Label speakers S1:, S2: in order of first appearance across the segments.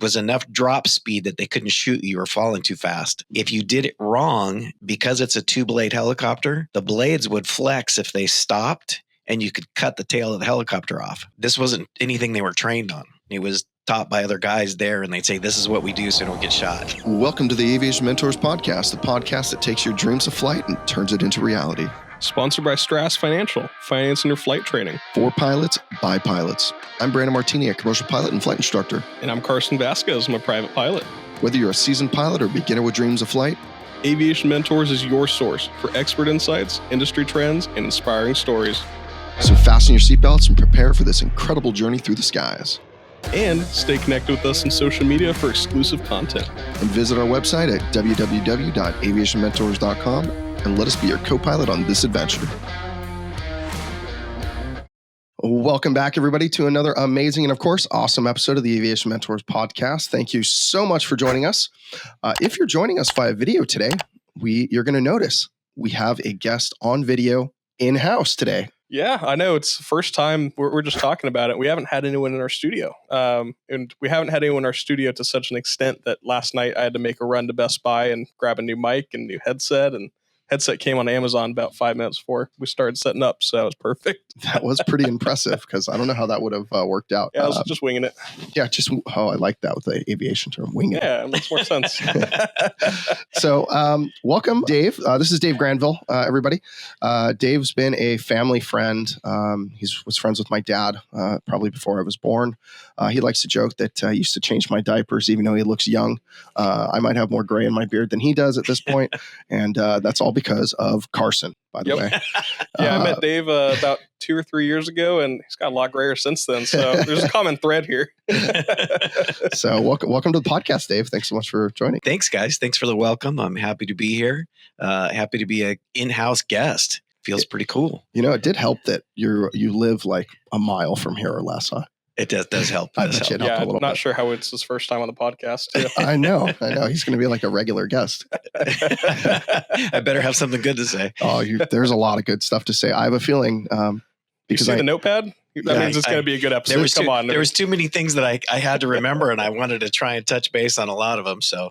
S1: was enough drop speed that they couldn't shoot you or falling too fast. If you did it wrong, because it's a 2-blade helicopter, the blades would flex if they stopped and you could cut the tail of the helicopter off. This wasn't anything they were trained on. It was taught by other guys there, and they'd say, this is what we do so don't get shot.
S2: Welcome to the Aviation Mentors podcast, the podcast that takes your dreams of flight and turns it into reality.
S3: Sponsored by Strass Financial, financing your flight training.
S2: For pilots, by pilots. I'm Brandon Martini, a commercial pilot and flight instructor.
S3: And I'm Carson Vasquez, I'm a private pilot.
S2: Whether you're a seasoned pilot or beginner with dreams of flight,
S3: Aviation Mentors is your source for expert insights, industry trends, and inspiring stories.
S2: So fasten your seatbelts and prepare for this incredible journey through the skies.
S3: And stay connected with us on social media for exclusive content.
S2: And visit our website at www.aviationmentors.com and let us be your co-pilot on this adventure. Welcome back, everybody, to another amazing and, of course, awesome episode of the Aviation Mentors podcast. Thank you so much for joining us. If you're joining us via video today, you're going to notice we have a guest on video in-house today.
S3: Yeah, I know. It's the first time we're just talking about it. We haven't had anyone in our studio. And we haven't had anyone in our studio to such an extent that last night I had to make a run to Best Buy and grab a new mic and new headset. And headset came on Amazon about 5 minutes before we started setting up. So that was perfect.
S2: That was pretty impressive because I don't know how that would have worked out.
S3: Yeah, I was just winging it.
S2: Yeah, I like that with the aviation term, winging it.
S3: Yeah, it makes more sense.
S2: So welcome, Dave. This is Dave Granville, everybody. Dave's been a family friend. He was friends with my dad probably before I was born. He likes to joke that I used to change my diapers even though he looks young. I might have more gray in my beard than he does at this point, and that's all because of Carson, by the way.
S3: Yeah, I met Dave about 2 or 3 years ago, and he's got a lot grayer since then. So there's a common thread here.
S2: So welcome to the podcast, Dave. Thanks so much for joining.
S1: Thanks, guys. Thanks for the welcome. I'm happy to be here. Happy to be an in-house guest. Feels pretty cool.
S2: You know, it did help that you live like a mile from here or less, huh?
S1: It does help.
S2: I bet you it helped a little
S3: not
S2: bit.
S3: sure how it's his first time on the podcast. Too.
S2: I know. He's going to be like a regular guest.
S1: I better have something good to say.
S2: Oh, there's a lot of good stuff to say. I have a feeling
S3: because the notepad. That means it's going to be a good episode.
S1: There was too many things that I had to remember, and I wanted to try and touch base on a lot of them. So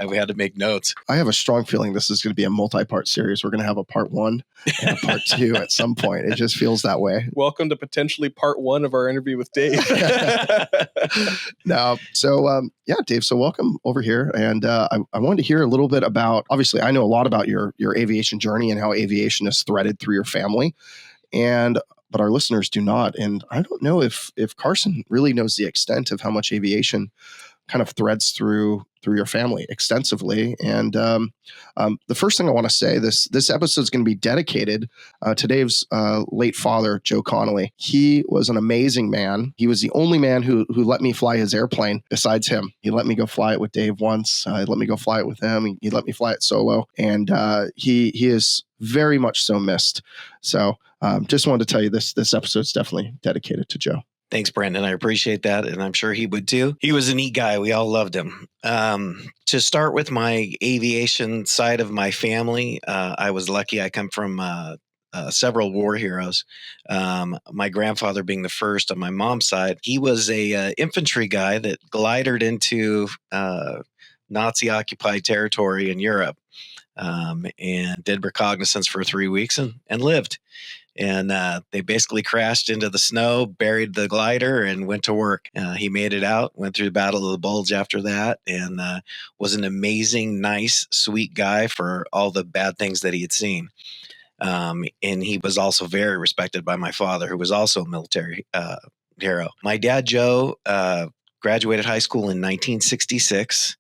S1: we had to make notes.
S2: I have a strong feeling this is going to be a multi-part series. We're going to have a part 1 and a part 2 at some point. It just feels that way.
S3: Welcome to potentially part 1 of our interview with Dave.
S2: No, so Dave. So welcome over here, and I wanted to hear a little bit about. Obviously, I know a lot about your aviation journey and how aviation is threaded through your family, but our listeners do not. And I don't know if Carson really knows the extent of how much aviation kind of threads through your family extensively. And the first thing I want to say, this episode is going to be dedicated to Dave's late father, Joe Conley. He was an amazing man. He was the only man who let me fly his airplane besides him. He let me go fly it with Dave once. He let me go fly it with him. He let me fly it solo. And he is very much so missed. So just wanted to tell you this episode's definitely dedicated to Joe.
S1: Thanks, Brandon. I appreciate that. And I'm sure he would too. He was a neat guy. We all loved him. To start with my aviation side of my family, I was lucky. I come from several war heroes. My grandfather being the first on my mom's side. He was a infantry guy that glided into Nazi-occupied territory in Europe and did reconnaissance for 3 weeks and lived. And they basically crashed into the snow, buried the glider, and went to work. He made it out, went through the Battle of the Bulge after that, and was an amazing, nice, sweet guy for all the bad things that he had seen. And he was also very respected by my father, who was also a military hero. My dad, Joe, graduated high school in 1966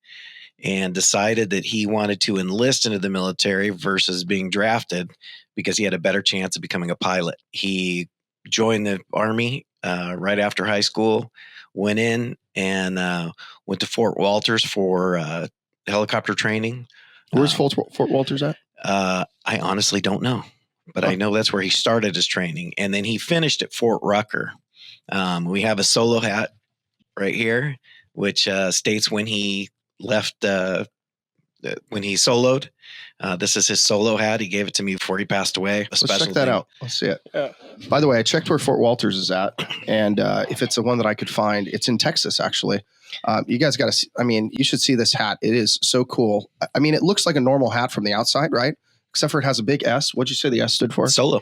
S1: and decided that he wanted to enlist into the military versus being drafted because he had a better chance of becoming a pilot. He joined the Army right after high school, went in and went to Fort Walters for helicopter training.
S2: Where's Fort Walters at?
S1: I honestly don't know, but I know that's where he started his training. And then he finished at Fort Rucker. We have a solo hat right here, which states when he left, when he soloed. This is his solo hat. He gave it to me before he passed away.
S2: Let's check that out. Let's see it. Yeah. By the way, I checked where Fort Walters is at, and if it's the one that I could find, it's in Texas, actually. You guys got to, you should see this hat. It is so cool. I mean, it looks like a normal hat from the outside, right? Except for it has a big S. What'd you say the S stood for?
S1: Solo.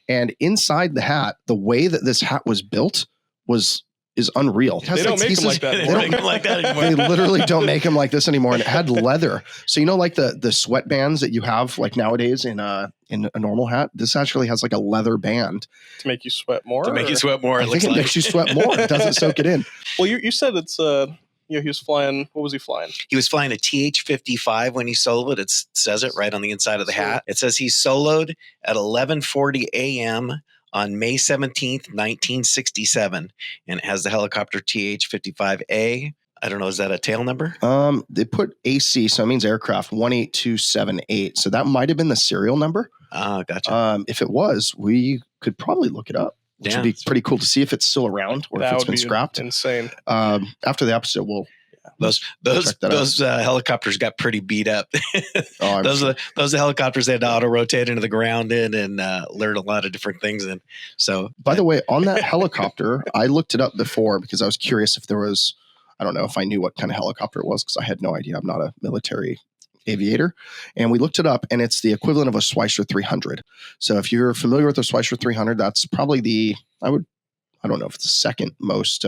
S2: And inside the hat, the way that this hat was built is unreal.
S3: They don't make them like that
S1: They don't make them like that anymore.
S2: They literally don't make them like this anymore. And it had leather. So, like the sweatbands that you have like nowadays in a normal hat, this actually has like a leather band.
S3: To make you sweat more?
S1: To make you sweat more.
S2: I think it makes you sweat more. It doesn't soak it in.
S3: Well, you said it's, he was flying, what was he flying?
S1: He was flying a TH-55 when he soloed. It says it right on the inside of the hat. It says he soloed at 11:40 a.m. on May 17th, 1967. And it has the helicopter TH-55A. I don't know. Is that a tail number?
S2: They put AC, so it means aircraft 18278. So that might have been the serial number.
S1: Gotcha.
S2: If it was, we could probably look it up, which would be pretty cool to see if it's still around or if it's been scrapped.
S3: Insane.
S2: After the episode,
S1: those helicopters got pretty beat up. Those are the helicopters they had to auto rotate into the ground in and learn a lot of different things. And so,
S2: by the way, on that helicopter, I looked it up before because I was curious if there was, I don't know if I knew what kind of helicopter it was because I had no idea. I'm not a military aviator. And we looked it up and it's the equivalent of a Schweitzer 300. So if you're familiar with the Schweitzer 300, that's probably I don't know if it's the second most,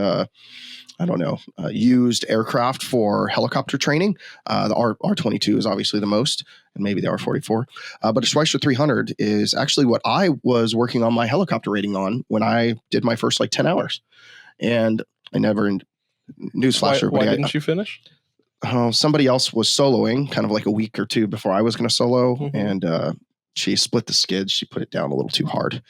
S2: used aircraft for helicopter training. The R-22 is obviously the most, and maybe the R-44. But a Schweitzer 300 is actually what I was working on my helicopter rating on when I did my first 10 hours. And I never, newsflash.
S3: Why didn't you finish?
S2: Somebody else was soloing kind of like a week or two before I was going to solo. And she split the skids. She put it down a little too hard.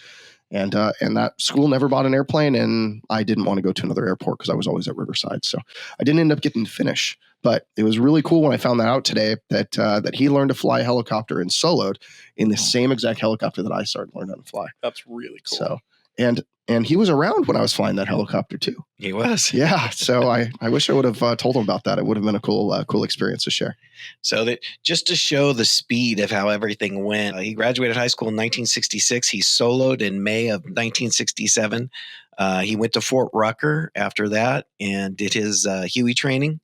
S2: And that school never bought an airplane, and I didn't want to go to another airport because I was always at Riverside. So I didn't end up getting to finish. But it was really cool when I found that out today that he learned to fly a helicopter and soloed in the same exact helicopter that I started learning how to fly.
S3: That's really cool.
S2: So and he was around when I was flying that helicopter too.
S1: He was.
S2: Yeah. So I wish I would have told him about that. It would have been a cool experience to share.
S1: So that just to show the speed of how everything went, he graduated high school in 1966. He soloed in May of 1967. He went to Fort Rucker after that and did his Huey training.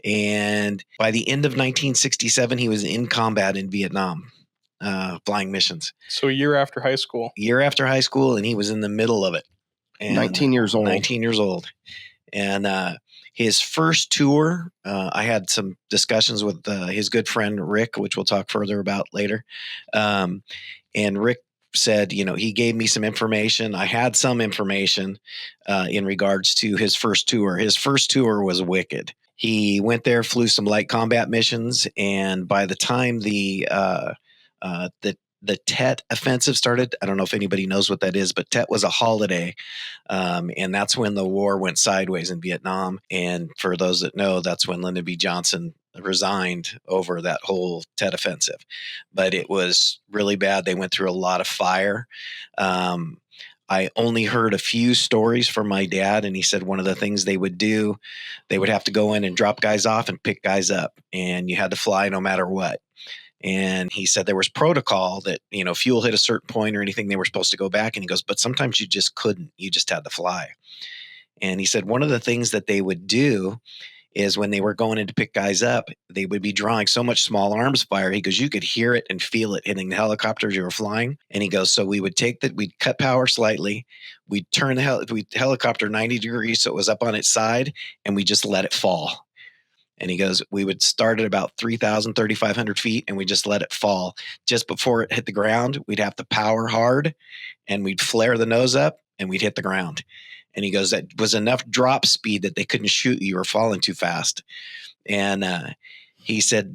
S1: And by the end of 1967, he was in combat in Vietnam. Flying missions.
S3: So a year after high school,
S1: and he was in the middle of it. And
S2: 19 years old.
S1: And his first tour, I had some discussions with his good friend Rick, which we'll talk further about later. And Rick said, he gave me some information. I had some information in regards to his first tour. His first tour was wicked. He went there, flew some light combat missions, and by the time the Tet Offensive started. I don't know if anybody knows what that is, but Tet was a holiday. And that's when the war went sideways in Vietnam. And for those that know, that's when Lyndon B. Johnson resigned over that whole Tet Offensive. But it was really bad. They went through a lot of fire. I only heard a few stories from my dad, and he said one of the things they would do, they would have to go in and drop guys off and pick guys up. And you had to fly no matter what. And he said there was protocol that, fuel hit a certain point or anything, they were supposed to go back. And he goes, but sometimes you just couldn't. You just had to fly. And he said one of the things that they would do is when they were going in to pick guys up, they would be drawing so much small arms fire. He goes, you could hear it and feel it hitting the helicopters you were flying. And he goes, so we would we'd cut power slightly. We'd turn the helicopter 90 degrees so it was up on its side, and we just let it fall. And he goes, we would start at about 3,000, 3,500 feet, and we just let it fall. Just before it hit the ground, we'd have to power hard, and we'd flare the nose up, and we'd hit the ground. And he goes, that was enough drop speed that they couldn't shoot you. You were falling too fast. And he said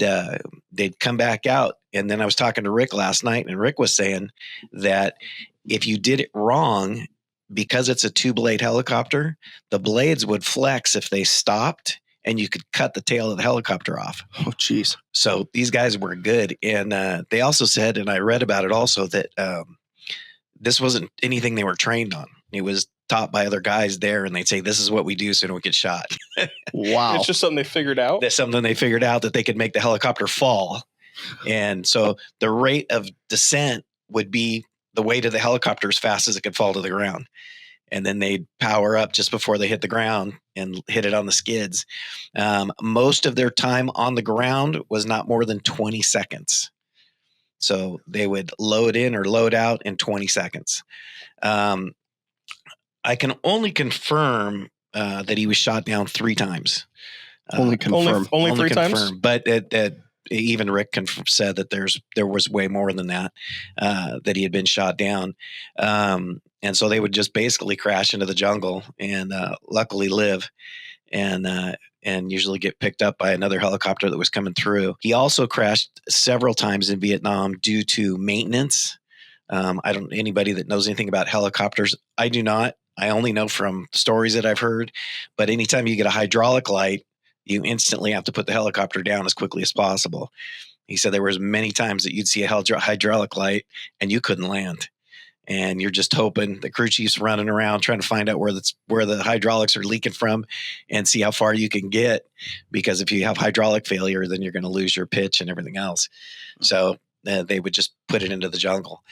S1: they'd come back out. And then I was talking to Rick last night, and Rick was saying that if you did it wrong, because it's a two-blade helicopter, the blades would flex if they stopped, and you could cut the tail of the helicopter off.
S2: Oh, geez.
S1: So these guys were good. And they also said, and I read about it also, that this wasn't anything they were trained on. It was taught by other guys there, and they'd say, this is what we do so we don't get shot.
S2: Wow.
S3: It's just something they figured out.
S1: That's something they figured out, that they could make the helicopter fall. And so the rate of descent would be the weight of the helicopter as fast as it could fall to the ground. and then they'd power up just before they hit the ground and hit it on the skids. Most of their time on the ground was not more than 20 seconds. So they would load in or load out in 20 seconds. I can only confirm that he was shot down 3 times.
S2: Only confirm.
S3: Only 3 times?
S1: But even Rick said that there was way more than that, that he had been shot down. And so they would just basically crash into the jungle and luckily live and usually get picked up by another helicopter that was coming through. He also crashed several times in Vietnam due to maintenance. Anybody that knows anything about helicopters, I do not. I only know from stories that I've heard. But anytime you get a hydraulic light, you instantly have to put the helicopter down as quickly as possible. He said there was many times that you'd see a hydraulic light and you couldn't land. And you're just hoping. The crew chief's running around trying to find out where the hydraulics are leaking from and see how far you can get. Because if you have hydraulic failure, then you're going to lose your pitch and everything else. So they would just put it into the jungle.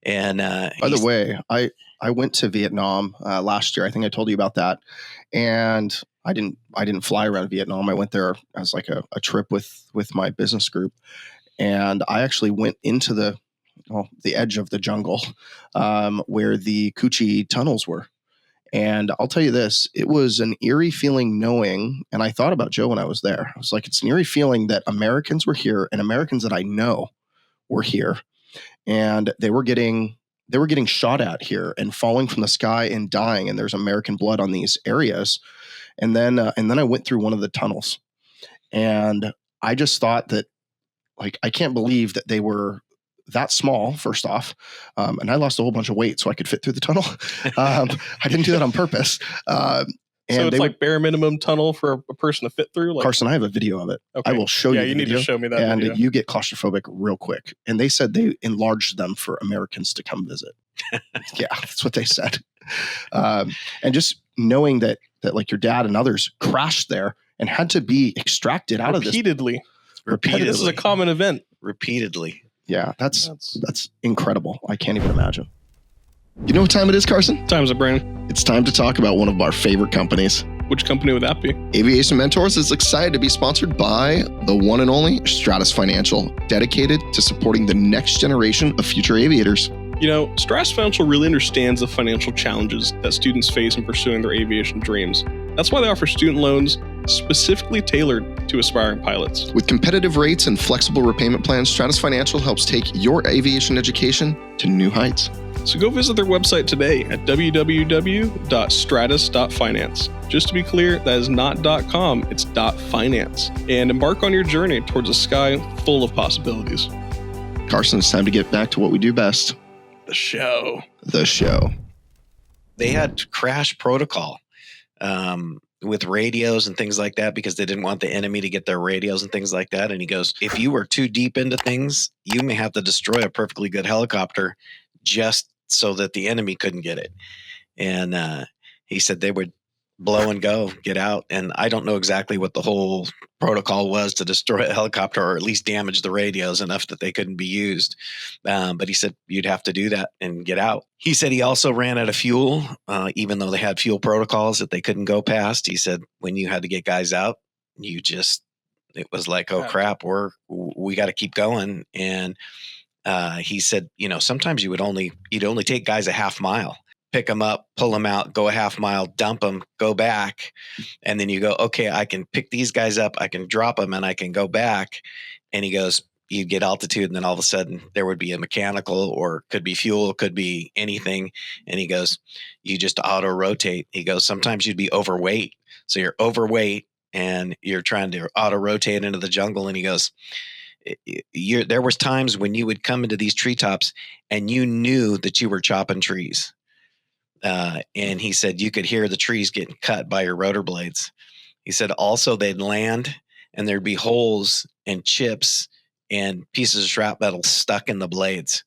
S1: And
S2: by the way, I went to Vietnam last year. I think I told you about that. And I didn't fly around Vietnam. I went there as like a trip with my business group. And I actually went into the edge of the jungle where the Cu Chi tunnels were. And I'll tell you this, it was an eerie feeling knowing, and I thought about Joe when I was there. I was like, it's an eerie feeling that Americans were here and Americans that I know were here. And they were getting shot at here and falling from the sky and dying. And there's American blood on these areas. And then I went through one of the tunnels, and I just thought that, like, I can't believe that they were that small, first off. And I lost a whole bunch of weight so I could fit through the tunnel. I didn't do that on purpose.
S3: And so it's like bare minimum tunnel for a person to fit through?
S2: Carson, I have a video of it.
S3: Okay.
S2: I will show you.
S3: Yeah, you need to show me that
S2: and
S3: video.
S2: You get claustrophobic real quick. And they said they enlarged them for Americans to come visit. Yeah, that's what they said. And just knowing that like your dad and others crashed there and had to be extracted out of this.
S3: Repeatedly. This is a common event.
S1: Repeatedly.
S2: Yeah, that's incredible. I can't even imagine. You know what time it is, Carson?
S3: Time's it, Brandon?
S2: It's time to talk about one of our favorite companies.
S3: Which company would that be?
S2: Aviation Mentors is excited to be sponsored by the one and only Stratus Financial, dedicated to supporting the next generation of future aviators.
S3: You know, Stratus Financial really understands the financial challenges that students face in pursuing their aviation dreams. That's why they offer student loans specifically tailored to aspiring pilots.
S2: With competitive rates and flexible repayment plans, Stratus Financial helps take your aviation education to new heights.
S3: So go visit their website today at www.stratus.finance. Just to be clear, that is not .com, it's .finance. And embark on your journey towards a sky full of possibilities.
S2: Carson, it's time to get back to what we do best.
S3: The show.
S1: They had crash protocol with radios and things like that because they didn't want the enemy to get their radios and things like that. And he goes, if you were too deep into things, you may have to destroy a perfectly good helicopter just so that the enemy couldn't get it. And he said they would blow and go, get out. And I don't know exactly what the whole protocol was to destroy a helicopter or at least damage the radios enough that they couldn't be used. But he said you'd have to do that and get out. He said he also ran out of fuel, even though they had fuel protocols that they couldn't go past. He said when you had to get guys out, it was like, oh crap, we got to keep going. And he said, sometimes you'd only take guys a half mile. Pick them up, pull them out, go a half mile, dump them, go back. And then you go, okay, I can pick these guys up, I can drop them, and I can go back. And he goes, you'd get altitude, and then all of a sudden there would be a mechanical or could be fuel, could be anything. And he goes, you just auto rotate. He goes, sometimes you'd be overweight. So you're overweight and you're trying to auto rotate into the jungle. And he goes, there was times when you would come into these treetops and you knew that you were chopping trees. And he said you could hear the trees getting cut by your rotor blades. He said also they'd land and there'd be holes and chips and pieces of shrapnel stuck in the blades.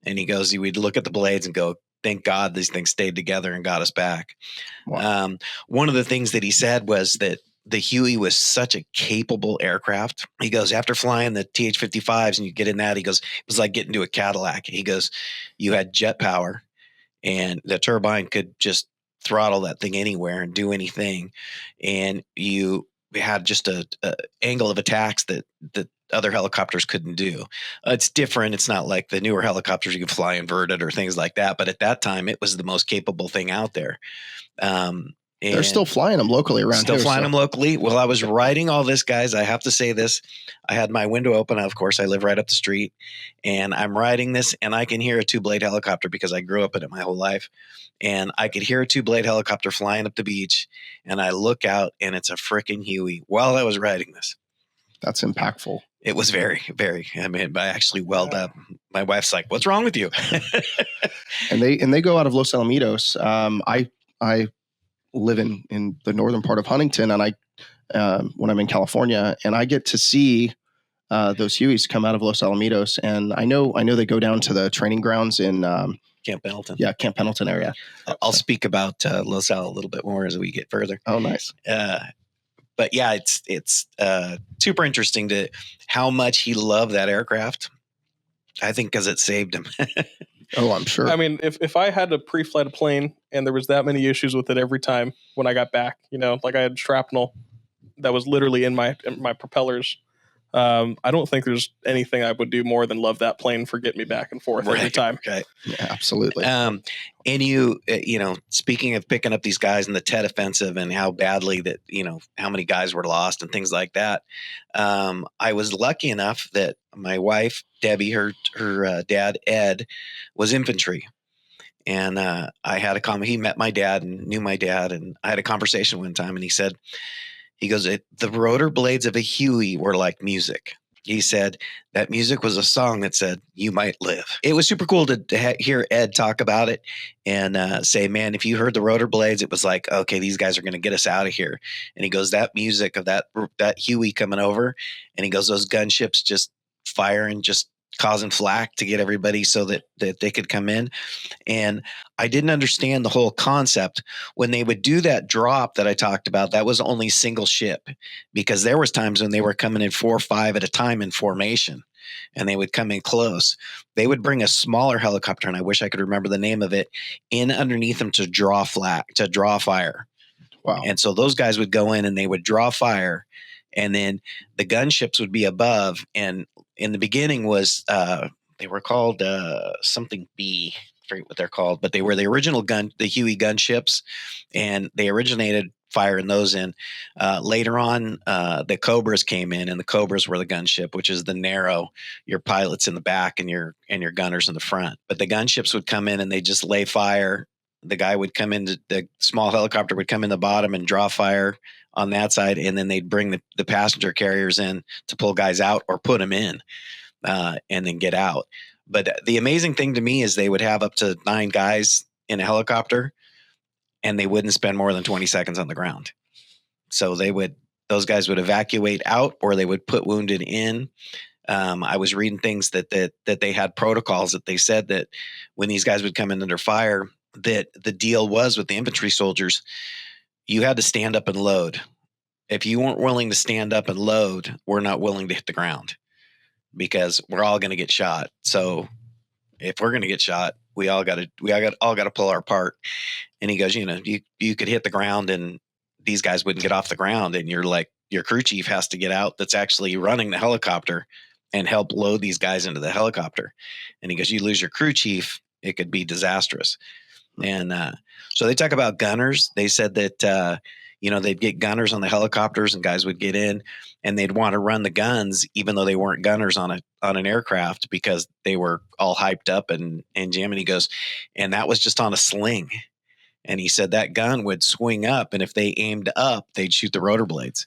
S1: And he goes, we'd look at the blades and go, thank God these things stayed together and got us back. Wow. One of the things that he said was that the Huey was such a capable aircraft. He goes, after flying the TH-55s and you get in that, he goes, it was like getting to a Cadillac. He goes, you had jet power. and the turbine could just throttle that thing anywhere and do anything. And you had just a angle of attacks that other helicopters couldn't do. It's different. It's not like the newer helicopters you can fly inverted or things like that. But at that time, it was the most capable thing out there.
S2: They're still flying them locally around
S1: still
S2: here.
S1: Still flying them locally. Well, I was writing all this, guys. I have to say this. I had my window open. Of course, I live right up the street. And I'm writing this, and I can hear a two-blade helicopter because I grew up in it my whole life. And I could hear a two-blade helicopter flying up the beach. And I look out, and it's a frickin' Huey while I was writing this.
S2: That's impactful.
S1: It was very, very. I mean, I actually welled up. My wife's like, "What's wrong with you?"
S2: and they go out of Los Alamitos. I live in the northern part of Huntington, and when I'm in California, and I get to see those Hueys come out of Los Alamitos, and I know they go down to the training grounds in
S1: Camp Pendleton.
S2: Yeah, Camp Pendleton area.
S1: I'll speak about Los Al a little bit more as we get further.
S2: Oh, nice.
S1: But yeah, it's super interesting to how much he loved that aircraft. I think because it saved him.
S2: Oh, I'm sure.
S3: I mean, if I had to pre-flight a plane and there was that many issues with it every time when I got back, like I had shrapnel that was literally in my propellers. I don't think there's anything I would do more than love that plane for getting me back and forth every time.
S1: Okay.
S2: Yeah, absolutely.
S1: And you speaking of picking up these guys in the Tet Offensive and how badly that, how many guys were lost and things like that. I was lucky enough that my wife, Debbie, her dad, Ed, was infantry. And I had he met my dad and knew my dad. And I had a conversation one time, and he goes, the rotor blades of a Huey were like music. He said that music was a song that said, "You might live." It was super cool to hear Ed talk about it and say, man, if you heard the rotor blades, it was like, okay, these guys are going to get us out of here. And he goes, that music of that Huey coming over, and he goes, those gunships just firing, just causing flack to get everybody so that they could come in. And I didn't understand the whole concept. When they would do that drop that I talked about, that was only single ship, because there was times when they were coming in 4 or 5 at a time in formation, and they would come in close. They would bring a smaller helicopter, and I wish I could remember the name of it, in underneath them to draw fire.
S2: Wow.
S1: And so those guys would go in and they would draw fire, and then the gunships would be above. And in the beginning was they were called something B. I forget what they're called, but they were the original the Huey gunships, and they originated firing those in. Later on, the Cobras came in, and the Cobras were the gunship, which is the narrow, your pilots in the back and your gunners in the front. But the gunships would come in and they just lay fire. The guy would come in, the small helicopter would come in the bottom and draw fire on that side, and then they'd bring the passenger carriers in to pull guys out or put them in and then get out. But the amazing thing to me is they would have up to 9 guys in a helicopter, and they wouldn't spend more than 20 seconds on the ground. So those guys would evacuate out, or they would put wounded in. I was reading things that they had protocols that they said that when these guys would come in under fire, that the deal was with the infantry soldiers, you had to stand up and load. If you weren't willing to stand up and load, we're not willing to hit the ground, because we're all going to get shot. So if we're going to get shot, we all got to pull our part. And he goes, you could hit the ground and these guys wouldn't get off the ground. And you're like, your crew chief has to get out that's actually running the helicopter and help load these guys into the helicopter. And he goes, you lose your crew chief, it could be disastrous. And so they talk about gunners. They said that, they'd get gunners on the helicopters, and guys would get in and they'd want to run the guns, even though they weren't gunners on an aircraft, because they were all hyped up and jamming. And he goes, and that was just on a sling. And he said that gun would swing up, and if they aimed up, they'd shoot the rotor blades.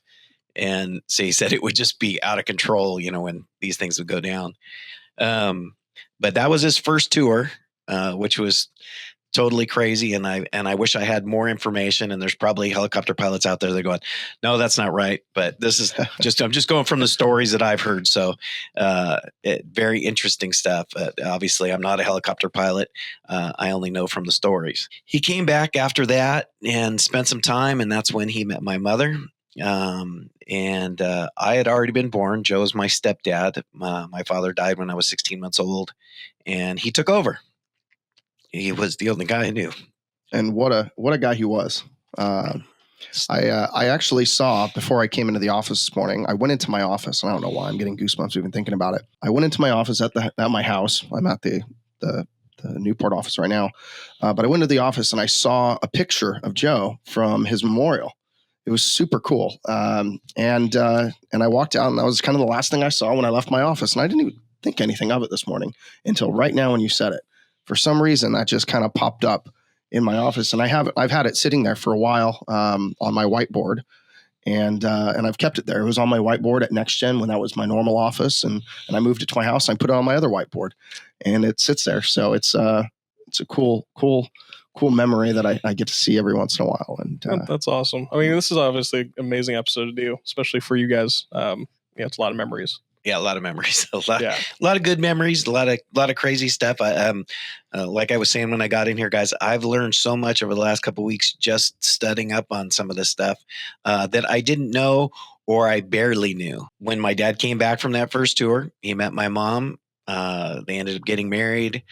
S1: And so he said it would just be out of control, when these things would go down. But that was his first tour, which was totally crazy. And I wish I had more information, and there's probably helicopter pilots out there that are going, no, that's not right. But this is I'm just going from the stories that I've heard. So very interesting stuff. Obviously I'm not a helicopter pilot. I only know from the stories. He came back after that and spent some time, and that's when he met my mother. And I had already been born. Joe was my stepdad. My father died when I was 16 months old, and he took over. He was the only guy I knew.
S2: And what a guy he was. I actually saw, before I came into the office this morning, I went into my office, and I don't know why I'm getting goosebumps even thinking about it. I went into my office at my house. I'm at the Newport office right now. But I went to the office and I saw a picture of Joe from his memorial. It was super cool. And I walked out, and that was kind of the last thing I saw when I left my office. And I didn't even think anything of it this morning until right now when you said it. For some reason, that just kind of popped up in my office, and I've had it sitting there for a while on my whiteboard, and I've kept it there. It was on my whiteboard at NextGen when that was my normal office, and I moved it to my house. I put it on my other whiteboard, and it sits there. So it's a cool memory that I get to see every once in a while. And
S3: that's awesome. I mean, this is obviously an amazing episode to do, especially for you guys. It's a lot of memories.
S1: Yeah, a lot of memories. A lot of good memories. A lot of crazy stuff. Like I was saying when I got in here, guys, I've learned so much over the last couple of weeks just studying up on some of this stuff that I didn't know or I barely knew. When my dad came back from that first tour, he met my mom. They ended up getting married,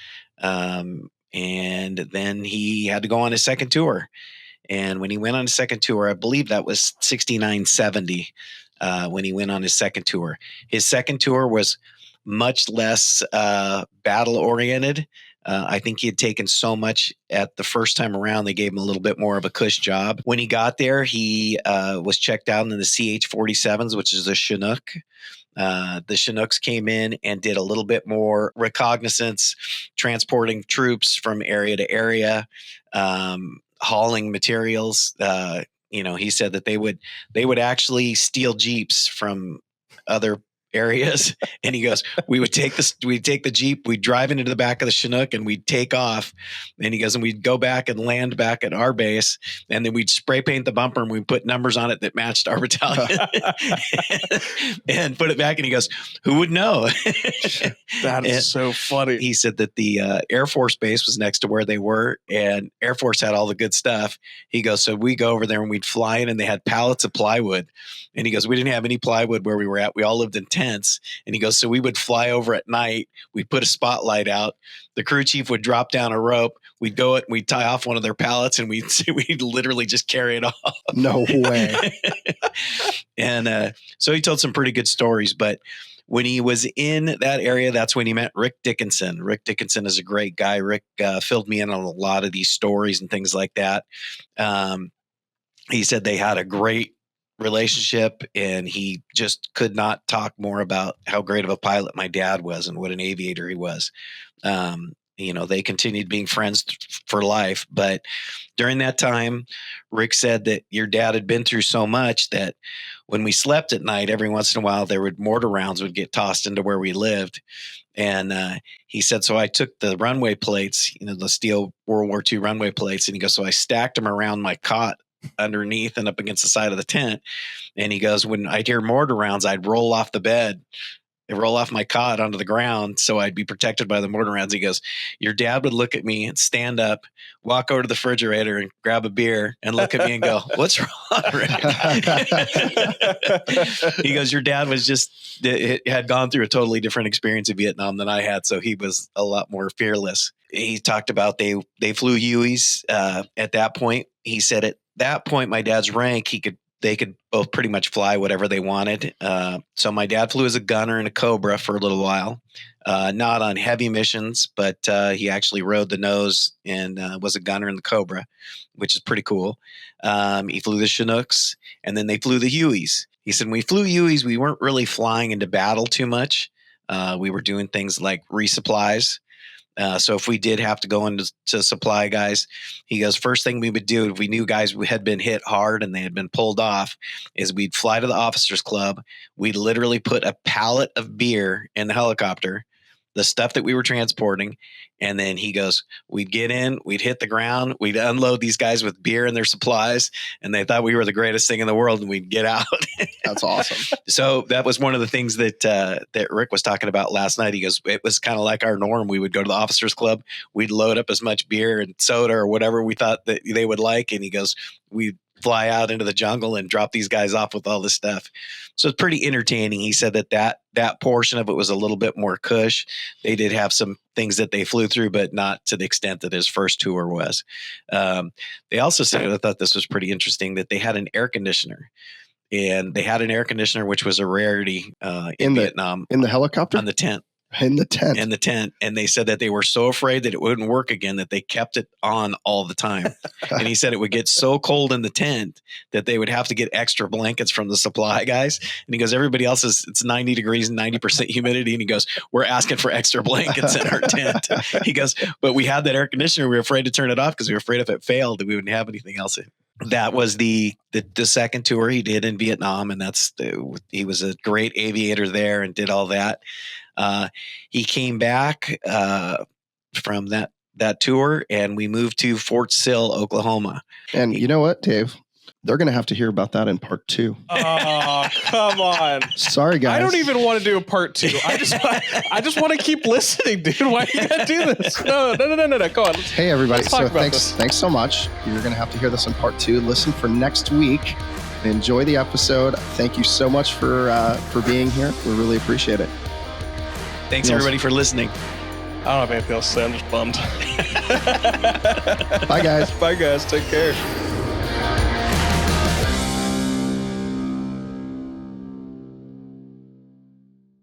S1: and then he had to go on his second tour. And when he went on his second tour, I believe that was 69-70. When he went on his second tour. His second tour was much less battle oriented. I think he had taken so much at the first time around, they gave him a little bit more of a cush job. When he got there, he was checked out in the CH-47s, which is a Chinook. The Chinooks came in and did a little bit more reconnaissance, transporting troops from area to area, hauling materials. He said that they would actually steal Jeeps from other areas. And he goes, we'd take the Jeep, we'd drive into the back of the Chinook and we'd take off. And he goes, and we'd go back and land back at our base. And then we'd spray paint the bumper and we'd put numbers on it that matched our battalion and put it back. And he goes, who would know?
S3: That is so funny.
S1: He said that the Air Force base was next to where they were, and Air Force had all the good stuff. He goes, so we go over there and we'd fly in, and they had pallets of plywood. And he goes, we didn't have any plywood where we were at. We all lived in tents. And he goes, so we would fly over at night. We'd put a spotlight out. The crew chief would drop down a rope. We'd go it and we'd tie off one of their pallets, and we'd literally just carry it off.
S2: No way.
S1: And so he told some pretty good stories. But when he was in that area, that's when he met Rick Dickinson. Rick Dickinson is a great guy. Rick filled me in on a lot of these stories and things like that. He said they had a great relationship, and he just could not talk more about how great of a pilot my dad was and what an aviator he was. They continued being friends for life. But during that time, Rick said that your dad had been through so much that when we slept at night, every once in a while, mortar rounds would get tossed into where we lived. And he said, so I took the runway plates, the steel World War II runway plates, and he goes, so I stacked them around my cot underneath and up against the side of the tent. And he goes, when I'd hear mortar rounds, I'd roll off the bed. I'd roll off my cot onto the ground so I'd be protected by the mortar rounds. He goes, your dad would look at me and stand up, walk over to the refrigerator and grab a beer and look at me and go, what's wrong, Rick? He goes, your dad had gone through a totally different experience in Vietnam than I had. So he was a lot more fearless. He talked about they flew Hueys at that point. He said at that point, my dad's rank, they could both pretty much fly whatever they wanted. So my dad flew as a gunner in a Cobra for a little while, not on heavy missions, but he actually rode the nose and was a gunner in the Cobra, which is pretty cool. He flew the Chinooks, and then they flew the Hueys. He said, when we flew Hueys, we weren't really flying into battle too much. We were doing things like resupplies. So if we did have to go into supply guys, he goes, first thing we would do if we knew guys had been hit hard and they had been pulled off is we'd fly to the officers club. We'd literally put a pallet of beer in the helicopter, the stuff that we were transporting. And then he goes, we'd get in, we'd hit the ground, we'd unload these guys with beer and their supplies. And they thought we were the greatest thing in the world, and we'd get out.
S2: That's awesome.
S1: So that was one of the things that Rick was talking about last night. He goes, it was kind of like our norm. We would go to the officers club. We'd load up as much beer and soda or whatever we thought that they would like. And he goes, we'd fly out into the jungle and drop these guys off with all this stuff. So it's pretty entertaining. He said that portion of it was a little bit more cush. They did have some things that they flew through, but not to the extent that his first tour was. They also said, I thought this was pretty interesting, that they had an air conditioner. And they had an air conditioner, which was a rarity in Vietnam.
S2: In the helicopter?
S1: On the tent.
S2: In the tent.
S1: In the tent. And they said that they were so afraid that it wouldn't work again that they kept it on all the time. And he said it would get so cold in the tent that they would have to get extra blankets from the supply guys. And he goes, everybody else it's 90 degrees and 90% humidity. And he goes, we're asking for extra blankets in our tent. He goes, but we had that air conditioner. We were afraid to turn it off because we were afraid if it failed that we wouldn't have anything else in. That was the second tour he did in Vietnam, and he was a great aviator there and did all that. He came back from that tour, and we moved to Fort Sill, Oklahoma.
S2: And you know what, Dave? They're going to have to hear about that in part 2.
S3: Oh, come on.
S2: Sorry, guys.
S3: I don't even want to do a part 2. I just want to keep listening, dude. Why you got to do this? No. Go on.
S2: Hey, everybody. So
S3: thanks
S2: so much. You're going to have to hear this in part 2. Listen for next week. Enjoy the episode. Thank you so much for being here. We really appreciate it.
S1: Thanks, everybody, for listening.
S3: I don't have anything else to say. I'm just bummed.
S2: Bye, guys.
S3: Bye, guys. Take care.